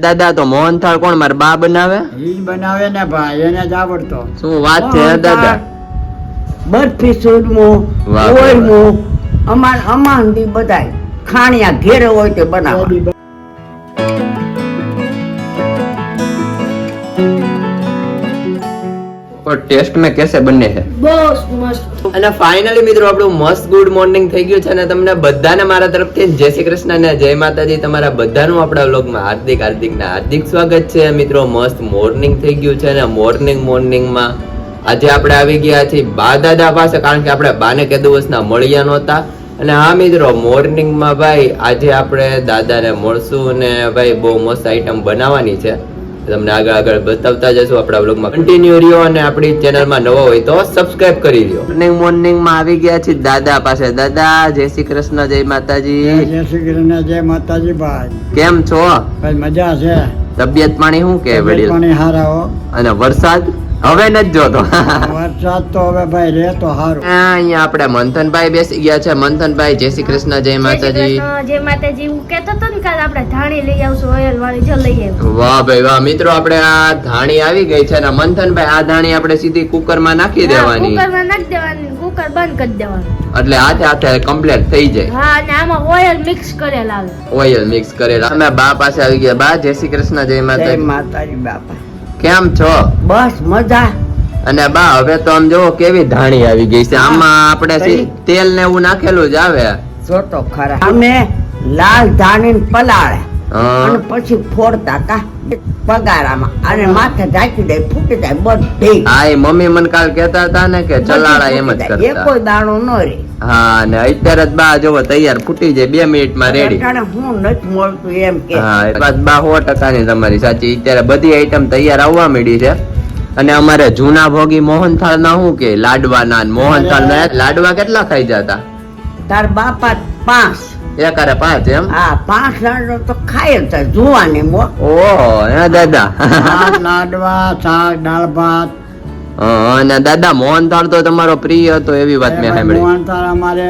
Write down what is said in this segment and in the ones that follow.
દાદા તો મોહનથાળ કોણ મારા બા બનાવે? ઈ જ બનાવે ને ભાઈ, એને જ આવડતો. શું વાત છે દાદા? બરફી ચૂરમો, વાહ, ઓળમો, અમાન દી બધાય ખાણિયા ઘેરે હોય તે બનાવે. और टेस्ट में कैसे बने है? બસ મસ્ત. અને ફાઇનલી મિત્રો આપણું મસ્ત ગુડ મોર્નિંગ થઈ ગયું છે અને તમને બધાને મારા તરફથી જય શ્રી કૃષ્ણ અને જય માતાજી. તમારા બધાનું આપણા વ્લોગમાં હાર્દિક સ્વાગત છે મિત્રો. મસ્ત મોર્નિંગ થઈ ગયું છે અને મોર્નિંગમાં આજે આપણે આવી ગયા છીએ બા દાદા પાસે, કારણ કે આપણે બાને કે દિવસના મળ્યા નહોતા. અને હા મિત્રો, મોર્નિંગમાં ભાઈ આજે આપણે દાદાને મળશું અને ભાઈ બહુ મસ્ત આઈટમ બનાવવાની છે. તમને આગળ બતાવતા જશું. આપણા વ્લોગમાં કન્ટિન્યુ રહ્યો અને આપણી ચેનલમાં નવો હોય તો સબસ્ક્રાઇબ કરી લ્યો. મોર્નિંગમાં આવી ગયા છીએ દાદા પાસે. દાદા જય શ્રી કૃષ્ણ, જય માતાજી. જય શ્રી કૃષ્ણ, જય માતાજી ભાઈ. કેમ છો? ભાઈ મજા છે. તબિયત પાણી શું કે વડીલ? પાણી હારા હો. અને વરસાદ હવે નથી જોતો. વરસાદ તો હવે ભાઈ રે તો હારું. અહીંયા આપણે મંથનભાઈ બેસી ગયા છે. મંથનભાઈ જય શ્રી કૃષ્ણ, જય માતાજી. જય માતાજી. હું કહેતો હતો ને કાલ આપણે ધાણી લઈ આવશું, ઓયલ વાળી જો લઈ આવ્યો. વાહ ભાઈ વાહ. મિત્રો આપણે આ ધાણી આવી ગઈ છે અને મંથનભાઈ આ ધાણી આપણે સીધી કુકરમાં નાખી દેવાની. કુકરમાં નાખી દેવાની, કુકર બંધ કરી દેવાનું, એટલે હાથે કમ્પ્લીટ થઈ જાય. હા. અને આમાં ઓયલ મિક્સ કરેલા આવે. ઓઇલ મિક્સ કરેલા. અમે બા પાસે આવી ગયા. બા જય શ્રી કૃષ્ણ, જય જય માતાજી. માતાજી બાપા. કેમ છો? બસ મજા. અને બા હવે તો આમ જોવો કેવી ધાણી આવી ગઈ છે. આમાં આપણે તેલ ને એવું નાખેલું જ આવે. જો તો ખરા અમે લાલ ધાણી પલાળે હા. અને પછી ફોડતા કા પગારામાં અને માથે ઢાંકી દે, ફૂટી જાય બધી. હા, એ મમ્મી મને કાલ કહેતા હતા ને કે ચલાડા એમ જ એ કરતા. કોઈ દાણો ન રે. હા, અને અત્યારે જ બા જોવો તૈયાર ફૂટી જાય 2 મિનિટમાં રેડી. અટાણે હું નથી મળતું એમ કે. હા, એ વાત બા 100% ની તમારી સાચી. અત્યારે બધી આઈટમ તૈયાર આવવા માંડી છે. અને અમારે જૂના ભોગી મોહનથાળ ના શું કે લાડવા ના મોહનથાળ ના લાડવા કેટલા ખાઈ જતા? તાર બાપા 5. એકારે 5 એમ? હા, 5 લાડો તો ખાય જ જોવાની મો. ઓહો, હે દાદા. ભાત, લાડવા, શાક, દાળ ભાત. અને દાદા મોહનથાળ તો તમારો પ્રિય હતો એવી વાત મેં સાંભળી. મોહનથાળ અમારે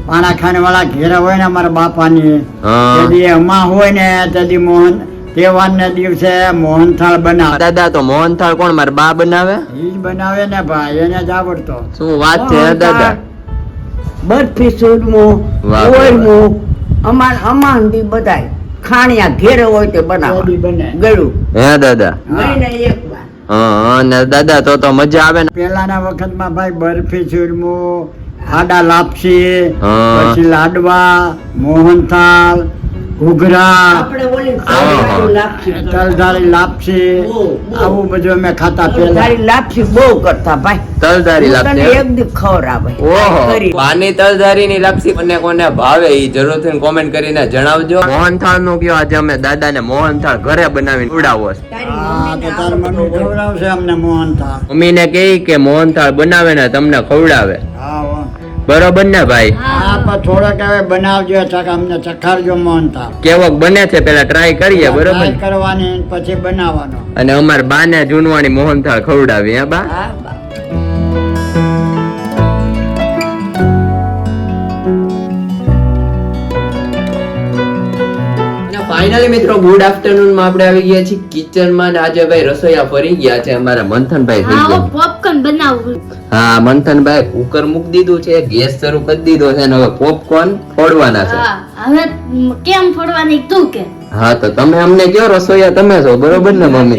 પાણા ખાને વાળા ઘેરા હોય ને અમારા બાપાની, હા. તેથી એમાં હોય ને તેથી તહેવારના દિવસે મોહનથાળ બનાવે. દાદા તો મોહનથાળ કોણ મારા બા બનાવે? ઈ જ બનાવે ને ભાઈ, એને જ આવડતો. શું વાત છે હે દાદા? બરફી ચૂરમો, વાહ, ઓળમો, અમાન દી બધાય ખાણિયા ઘેરે હોય તે બનાવે. બધી બને. ગળું હે દાદા? મહિને એક વાર. હા. અને દાદા તો મજા આવે ને? પેલાના વખતમાં ભાઈ બરફી ચૂરમો, આડા લાપસી, હા. પછી લાડવા, મોહનથાળ, ઘૂઘરા, આપણે ઓલી હા. લાપસી તલધારી લાપસી, બહુ. આવું બધું અમે ખાતા પેલા. તારી લાપસી બહુ કરતા ભાઈ. તલધારી હું તને લાપસી. એક દી ખવડાવે. ઓહો, કરી. બાની તલધારી ની લાપસી કોને ભાવે ઈ જરૂરથી કોમેન્ટ કરીને જણાવજો. મોહનથાળ નું કયો આજે અમે દાદાને મોહનથાળ ઘરે બનાવીને ઉડાવો છે. તારી હા, તો મમ્મીને તાર મમ્મી ખવડાવશે અમને મોહનથાળ. મમ્મીને કહી કે મોહનથાળ બનાવે ને તમને ખવડાવે. હા હો. બરોબર ને ભાઈ? હા, પણ થોડોક હવે બનાવજો, અમને ચખાડજો મોહનથાળ. કેવોક બને છે પેલા ટ્રાય કરીએ. બરોબર ટ્રાય ને? કરવાની પછી બનાવવાનો. અને અમાર બાને જૂનવાણી મોહનથાળ ખવડાવી. હે બા? હા, બા. ફાઇનલી મિત્રો ગુડ આફ્ટરનૂન માં આપણે આવી ગયા છીએ કિચન માં. અને આજે ભાઈ રસોઈયા ફરી ગયા છે અમારા મંથનભાઈ થઈ હા, ગયા. પોપકોર્ન બનાવવું. હા, મંથનભાઈ કુકર મૂકી દીધું છે, ગેસ શરૂ કરી દીધો છે અને હવે પોપકોર્ન ફોડવાના છે. હા, હવે કેમ ફોડવાની તું કે? હા, તો તમે અમને કયો રસોઈયા તમે છો, બરોબર ને મમ્મી?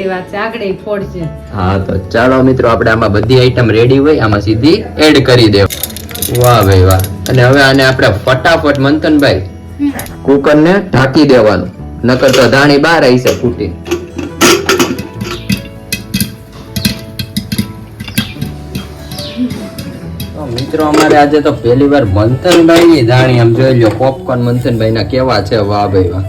હા, તો ચાલો મિત્રો આપણે આમાં બધી આઈટમ રેડી હોય આમાં સીધી એડ કરી દેવ. વાહ ભાઈ વાહ. અને હવે આને આપણે ફટાફટ મંથનભાઈ કુકર ને ઢાંકી દેવાનું, નકર તો ધાણી બહાર આવી છે ફૂટી. તો મિત્રો અમારે આજે તો પહેલી વાર મંથનભાઈ ની ધાણી આમ જોઈ લો. પોપકોર્ન મંથનભાઈ ના કેવા છે, વાહ ભાઈ વાહ.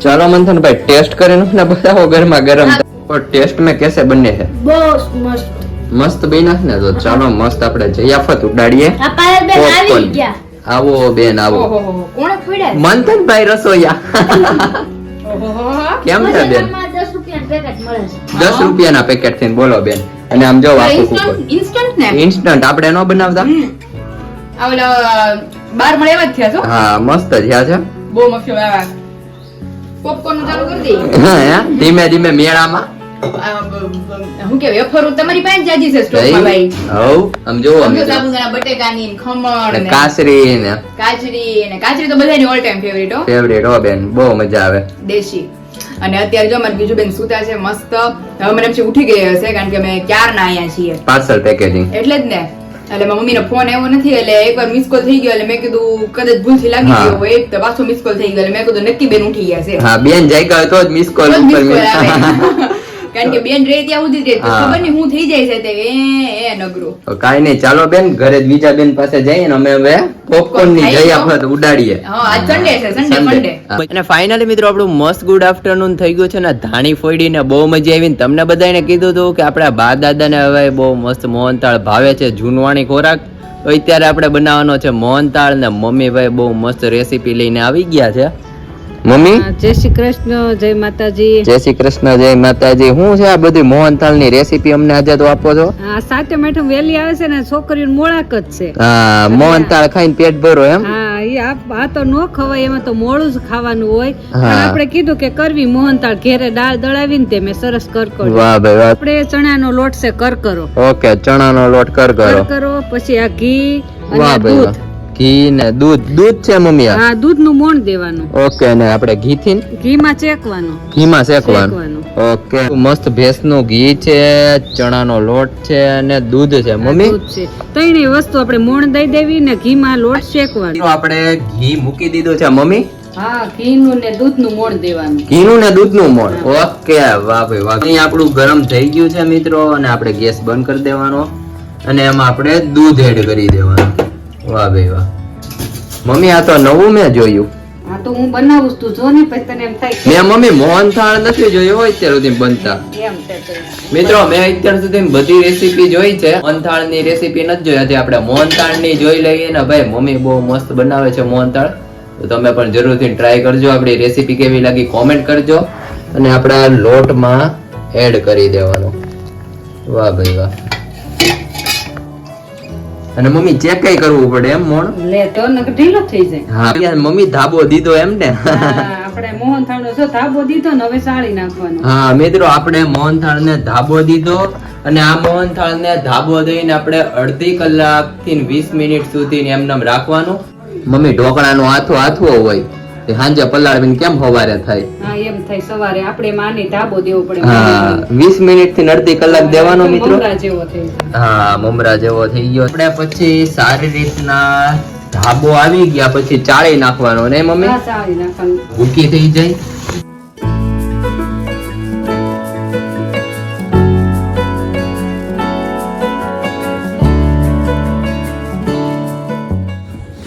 ચાલો મંથનભાઈ ટેસ્ટ કરીને ને બતાવો ગરમા ગરમ. और टेस्ट में कैसे बने हैं? બસ મસ્ત. મસ્ત બન્યા છે ને? તો ચાલો મસ્ત આપણે જયાફત ઉડાડીએ. આ પાયલ બેન આવી Popcorn. ગયા. આવો બેન આવો. કોણે ફોડ્યા? મંથનભાઈ રસોઈયા. કેમ છે બેન? બજારમાં 10 રૂપિયાનું પેકેટ મળે છે. 10 રૂપિયાના પેકેટ થઈને બોલો બેન. અને આમ જો આખું કુકર ઇન્સ્ટન્ટ ને ઇન્સ્ટન્ટ આપણે ન બનાવતા. આ ઓલા 12 મળે એવા જ થયા છો હા, મસ્ત થયા છે. બહુ મસ્ત આવ્યા પોપકોર્ન નું ચાલુ કરી દઈએ. હે? ધીમે ધીમે મેળામાં હું કે વેફર તમારી પાસે જાજી છે સ્ટોકમાં ભાઈ. હવ આમ જોવો સમજો મિત્રો. સાબુદાણા બટેકાની ને ખમણ અને ને કાસરી ને કાચરી તો બધાની ઓલ ટાઈમ ફેવરિટ હો. ફેવરેટ હો બેન, બહુ મજા આવે. દેશી. અને અત્યારે જો મારી બીજું બેન સુતા છે મસ્ત. હવે મને એમ છે ઉઠી ગઈ હશે કારણ કે અમે ક્યારના અહીંયા છીએ પાર્સલ પેકેજિંગ. એટલે જ ને. એટલે મારા મમ્મીનો ફોન આવ્યો નથી એટલે એકવાર મિસ કોલ થઈ ગયો એટલે મેં કીધું કદાચ ભૂલથી લાગી હા. ગયો હોય તો પાછો મિસ કોલ થઈ ગયો એટલે મેં કીધું નક્કી બેન ઉઠી ગયા છે. હા બેન જાગ્યા હોય તો જ મિસ કોલ તો જ miss ઉપર call આવે. કારણ કે બેન રહે ત્યાં સુધી જ રહે. તો હા. ખબર નહીં હું થઈ જાય છે તે એ નગરું. કાઈ નહીં, ચાલો બેન ઘરે જ બીજા બેન પાસે જઈએ ને અમે હવે પોપકોર્ન ની જઈ આપણે તો ઉડાડીએ. હા આજ સન્ડે છે સન્ડે ફંડે. અને ફાઇનલી મિત્રો આપણું મસ્ત ગુડ આફ્ટરનૂન થઈ ગયું છે ને ધાણી ફોડીને બહુ મજા આવી ને તમને બધાને કીધું હતું કે આપણા બા દાદાને હવે બહુ મસ્ત મોહનતાળ ભાવે છે, જૂનવાણી ખોરાક. તો અત્યારે આપણે બનાવવાનો છે મોહનતાળ ને મમ્મી ભાઈ બહુ મસ્ત રેસીપી લઈને આવી ગયા છે. મમ્મી જય શ્રી કૃષ્ણ, જય માતાજી. જય શ્રી કૃષ્ણ, જય માતાજી. શું છે આ બધી મોહનતાળ ની રેસીપી અમને આજે તો આપો છો? આ સાતમ આઠમ વહેલી આવે છે ને છોકરીઓ મોળાક જ છે. હા મોહનતાળ ખાઈને પેટ ભરો એમ. હા એ આ તો નો ખવાય, એમાં તો મોળું જ ખાવાનું હોય. હા. પણ આપણે કીધું કે કરવી મોહનતાળ ઘેરે દાળ દળાવીને તે મેં સરસ કરકરો. વાહ ભાઈ વાહ. આપણે ચણાનો લોટ છે કરકરો. ઓકે, ચણાનો લોટ કરો. કરકરો પછી આ ઘી વાહ અને ભાઈ વાહ. દૂધ. ઘી ને દૂધ છે મમ્મી આ? હા દૂધનું મોણ દેવાનું, ઓકે, ને આપણે ઘી થી ઘીમાં ચેકવાનું. ઘીમાં શેકવાનું. ઓકે, મસ્ત ભેંસનું ઘી છે, ચણાનો લોટ છે અને દૂધ છે મમ્મી. દૂધ છે, ત્રણેય વસ્તુ આપણે મોણ દઈ દેવી ને ઘીમાં લોટ શેકવાનો. આપણે ઘી મૂકી દીધું છે મમ્મી. હા ઘીનું ને દૂધનું મોણ દેવાનું. ઘીનું ને દૂધનું મોણ. ઓકે, વાહ ભાઈ વાહ. અહીં આપણું ગરમ થઈ ગયું છે મિત્રો અને આપણે ગેસ બંધ કરી દેવાનો અને એમાં આપણે દૂધ એડ કરી દેવાનું. વાહ ભાઈ વાહ. મમ્મી આ તો નવું મેં જોયું. હા તો હું બનાવું છું, તું જો ને પછી તને એમ થાય કે મેં મમ્મી મોહનથાળ નથી જોયો હોય અત્યાર સુધી બનતા. એમ છે તો. મિત્રો મેં અત્યાર સુધી બધી રેસીપી જોઈ છે, મોહનથાળ ની રેસીપી નથી જોઈ. આજે આપણે મોહનથાળ ની જોઈ લઈએ ને ભાઈ. મમ્મી બહુ મસ્ત બનાવે છે મોહનથાળ, તો તમે પણ જરૂરથી ટ્રાય કરજો. આપણી રેસીપી કેવી લાગી કોમેન્ટ કરજો અને આપણા લોટમાં એડ કરી દેવાનો. વાહ ભાઈ વાહ. અને મમ્મી ચેક કઈ કરવું પડે એમ મોણ? લે તો નકર ઢીલો થઈ જાય. હા યાર, મમ્મી ધાબો દીધો એમ ને. હા, આપણે મોહનથાળનો જો ધાબો દીધો ને હવે સાળી નાખવાનો. હા મિત્રો, આપણે મોહનથાળ ને ધાબો દીધો અને આ મોહનથાળ ને ધાબો દઈને આપણે અડધી કલાક થી 20 મિનિટ સુધી એમનેમ રાખવાનું. મમ્મી ઢોકળાનો આથો હોય તે સાંજે પલાળવીને કેમ સવારે થાય? હા એમ થાય સવારે આપણે માની ધાબો દેવો પડે. હા 20 મિનિટ થી અડધી કલાક દેવાનો મિત્રો. મમરા જેવો થઈ જાય. હા મમરા જેવો થઈ ગયો. આપણે પછી સારી રીતના ધાબો આવી ગયા પછી ચાળી નાખવાનો ને મમ્મી, હા, સાળી નાખવાનું. ભૂકી થઈ જાય.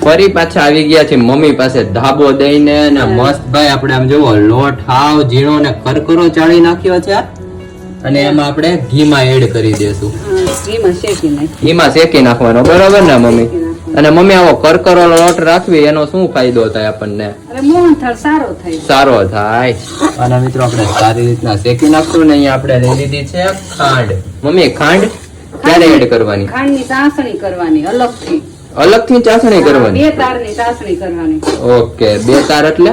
ફરી પાછા આવી ગયા છે મમ્મી પાસે ધાબો દઈને ને મસ્ત ભાઈ આપણે આમ જોવો લોટ હાવ ઝીણો ને કરકરો ચાળી નાખ્યો છે અને એમાં આપણે ઘીમાં એડ કરી દેશું. હા, ઘીમાં શેકી નાખ. ઘીમાં શેકી નાખવાનો, બરોબર ને મમ્મી? અને મમ્મી આવો કરકરો લોટ રાખવી એનો શું ફાયદો થાય આપણને? અરે મોહનથાળ સારો થાય. સારો થાય. અને મિત્રો આપણે સારી રીતના શેકી નાખશું ને અહીંયા આપણે લઈ લીધી છે ખાંડ. મમ્મી ખાંડ ક્યારે એડ કરવાની? ખાંડની ચાસણી કરવાની અલગથી. અલગથી ચાસણી કરવાની? 2 તારની ચાસણી કરવાની. ઓકે, 2 તાર એટલે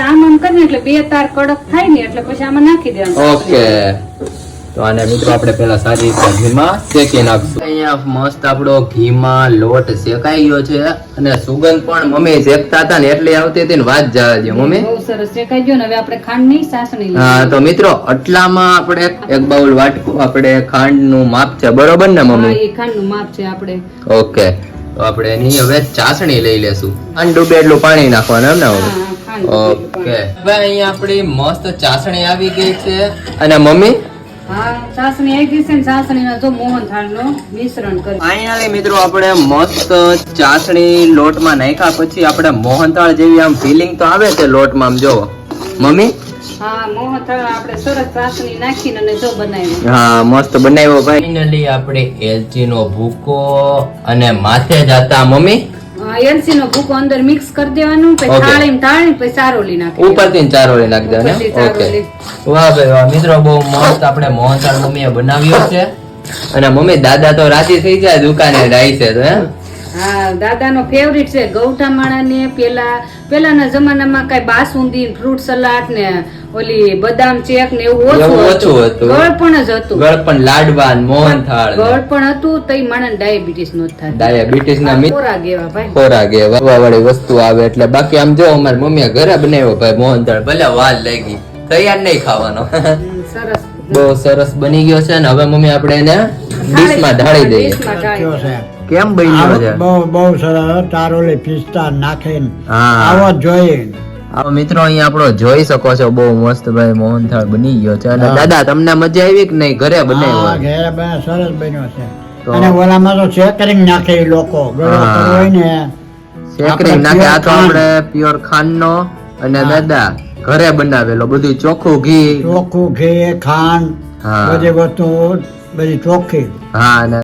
આમ કરીને એટલે 2 તાર કડક થાય ને એટલે પછી આમાં નાખી દેવાનું. ઓકે. તો આને મિત્રો આપણે પેલા સારી રીતે ઘીમાં શેકી નાખશું. અહીંયા મસ્ત આપણો ઘીમાં લોટ શેકાઈ ગયો છે અને સુગંધ પણ મમ્મી શેકતા હતા ને એટલે આવતી હતી ને વાત જવા દો મમ્મી. બહુ સરસ શેકાઈ ગયો ને હવે આપણે ખાંડની ચાસણી લઈએ. હા તો મિત્રો આટલામાં આપણે એક બાઉલ વાટકું આપણે ખાંડનું માપ છે, બરોબર ને હા, મમ્મી? એ ખાંડનું માપ છે આપણે. ઓકે, તો આપણે એની હવે ચાસણી લઈ લેશું. ખાંડ ડૂબે એટલું પાણી નાખવાનું એમ ને મમ્મી? હા, ખાંડ. ઓકે, હવે અહીંયા આપણી મસ્ત ચાસણી આવી ગઈ છે અને મમ્મી હા, ચાસણી આવી ગઈ છે ને ચાસણીમાં જો મોહનથાળનું મિશ્રણ કરી. ફાઇનલી મિત્રો આપણે મસ્ત ચાસણી લોટમાં નાખ્યા પછી આપણે મોહનથાળ જેવી આમ ફીલિંગ તો આવે છે લોટમાં. આમ જોવો મમ્મી. હા, મોહનથાળ આપણે સરસ ચાસણી નાખીને અને જો બનાવ્યું. હા મસ્ત બનાવ્યો ભાઈ. ફાઇનલી આપણે એલચીનો ભૂકો અને માથે જતા મમ્મી એલચીનો ભૂકો અંદર મિક્સ કરી દેવાનું, પછી Okay. થાળીમાં પછી ચારોલી નાખી ઉપરથી ચારોળી નાખી દેવાની. ઉપરથી ઓકે, ચારોળી. વાહ ભાઈ વાહ. મિત્રો બહુ મસ્ત આપણે મોહનથાળ મમ્મીએ બનાવ્યો છે અને મમ્મી દાદા તો રાજી થઈ જાય દુકાને જાય છે તો હે. હા દાદાનો ફેવરિટ છે ગૌઠામાળા ને પેલાના જમાનામાં કઈ બાસુંદી ફ્રૂટ સલાડ ને ઓલી બદામ ચેક ને એવું એવું ઓછું ઓછું હતું હતું. ગળપણ જ હતું ગળપણ લાડવા ને મોહનથાળ ને ગળપણ હતું તઈ માણસ ડાયાબિટીસ નો થાય ડાયાબિટીસ ના ખોરાક એવા ભાઈ ખોરાક એ વાળી વસ્તુ આવે એટલે બાકી આમ જો અમારી મમ્મીએ ઘરે બનાવ્યો ભાઈ મોહનથાળ ભલે વાર લાગી તૈયાર નહીં ખાવાનો સરસ બહુ સરસ બની ગયો છે ને હવે મમ્મી આપણે એને ડીશમાં ઢાળી દઈએ ડીશમાં ઢાળી કયો છે કેમ બન્યો છે બહુ બહુ સરસ તારોલી પિસ્તા નાખીને હા. આવો જ જોઈએ આવો મિત્રો અહીંયા આપણો જોઈ શકો છો બહુ મસ્ત ભાઈ મોહનથાળ બની ગયો છે અને હા. દાદા તમને મજા આવી કે નહીં ઘરે હા, બનાવ્યો ઘેર બને સરસ બન્યો છે તો- અને ઓલામાં તો શેકરિંગ નાખે ઈ લોકો ગળો હા. કરવો હોય ને શેકરી આપણે નાખે આ તો pure આપણે પ્યોર ખાંડનો અને હા. દાદા ઘરે બનાવેલો બધું ચોખ્ખું ઘી ચોખ્ખું ઘી ખાંડ હા. બધી વસ્તુ બધી ચોખ્ખી હા અને